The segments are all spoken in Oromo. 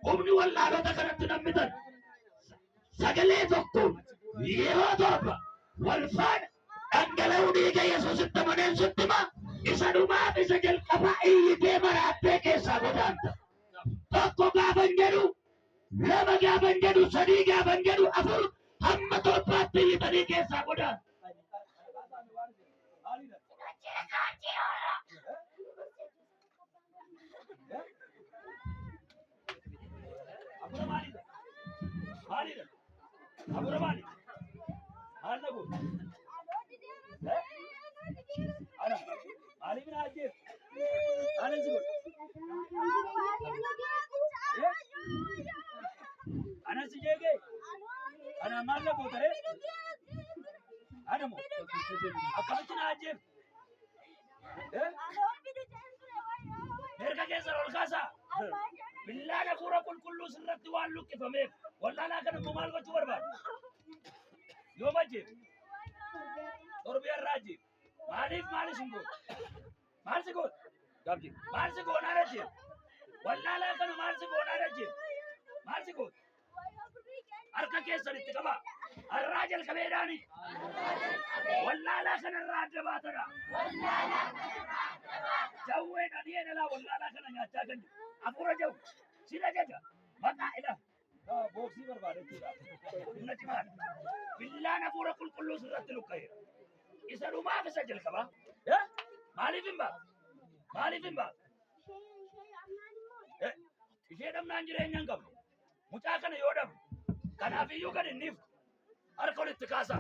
humni wallaalota kanatti nammitan sagalee tokkoon yeroo torba wal faana dhangala'uu dhiiga Yesuusitti amaneen sittima isa dhumaaf isa jalqabaa iyyitee maraattee keessaa godaanta. Tokko gaafan jedhu, lama gaafan jedhu, sadii gaafan jedhu, afur hamma torbaatti iyyitanii keessaa godaanta. Billaana fuura qulqulluu sirratti waan luqqifameef wallaalaa kana immoo maal gochuu barbaadu? Yoo majjeef torbii irraa ajjeef maaliif maal isin goota? Maal si goota? Maal si goonaan ajjeef? Wallaalaa kana maal si goonaan ajjeef? Maal si goota? Harka keessanitti qabaa. Har'aa jalqabeedhaani. Wallaalaa kanarraa adda baatadha. Jawweedhaan yeenalaa wallaalaa kana nyaachaa kan jiru. Afuura jawu sila jaja maqaa ila booksii barbaadechuudha. Inna cimaadha. Billaan afuura qulqulluu sirratti luqqa'eera. Isa dhumaaf isa jalqabaa. Maaliif hin baatu? Maaliif hin baatu? Ishee dhabnaan jireenya hin qabne. Mucaa kana yoo dhabne kanaafiyyuu gad hin dhiiftu. Harka walitti kaasaa.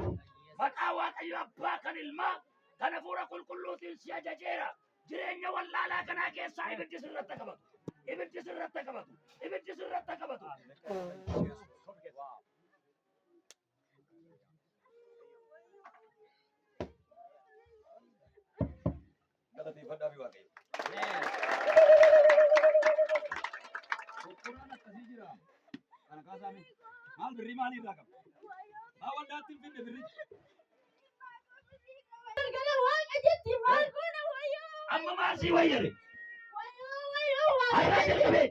Maqaa Waaqayyo Abbaa kan Ilmaa kan afuura qulqulluutiin si ajajeera. Jireenya wallaalaa kanaa keessaa ibiddi sirratti qabatu. Ibiddi sirratti qabatu. Ibiddi sirratti qabatu. Galateeffadhaa fi Waaqayyo. Suuraan akkasii jira. Kana kaasaame maal birrii maalii irraa qaba? Maa waldaatti hin finne birrii? Amma maal sii wayyare? Arraa jalqabee.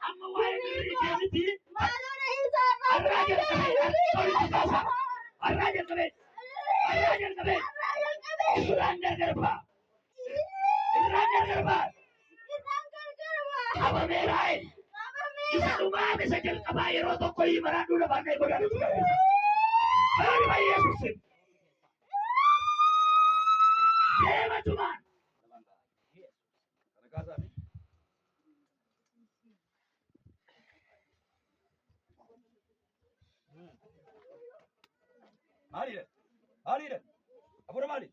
Amma waa'ee birrii keemiti. Arraa jalqabee. Irraan gargarbaa. Qabameeraaye. Isa dhumaa isa jalqabaa yeroo tokko himaraan duudha baannee godhanitti qabeessa. Fayyadama Yesuusin. Deema tumaan. Maaliidha? Maaliidha? Afuura maali?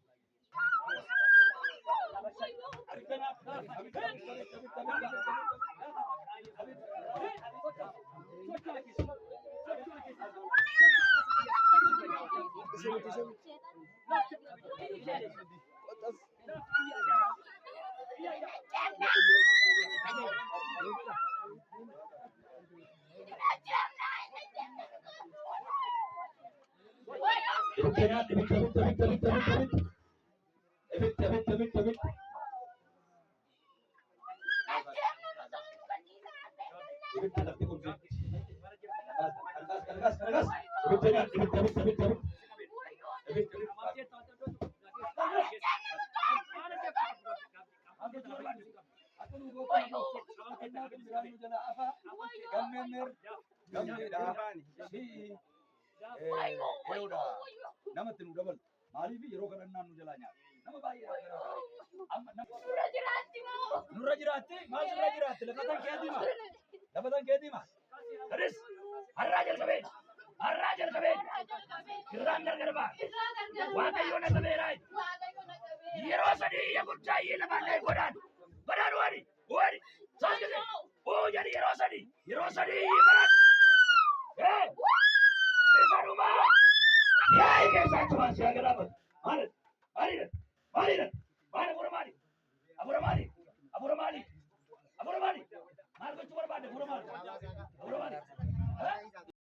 Namatti nu dabal maaliif yeroo kanannaan nu jalaa nyaata nama baay'ee nurra jiraatti maal nurra jiraatti lafatan keetii ma aris har'aa jalqabee irraan gargarbaa Waaqayyoon akka beeraa yeroo sadii iyya guddaa iyyee lafaallee godhaan wani saasise jedhi yeroo sadii iyyee barat isa dhumaa yaa'ii keessaa tumaan si agaraaban maaliidha afuura maali maal gochuu barbaadde afuura maali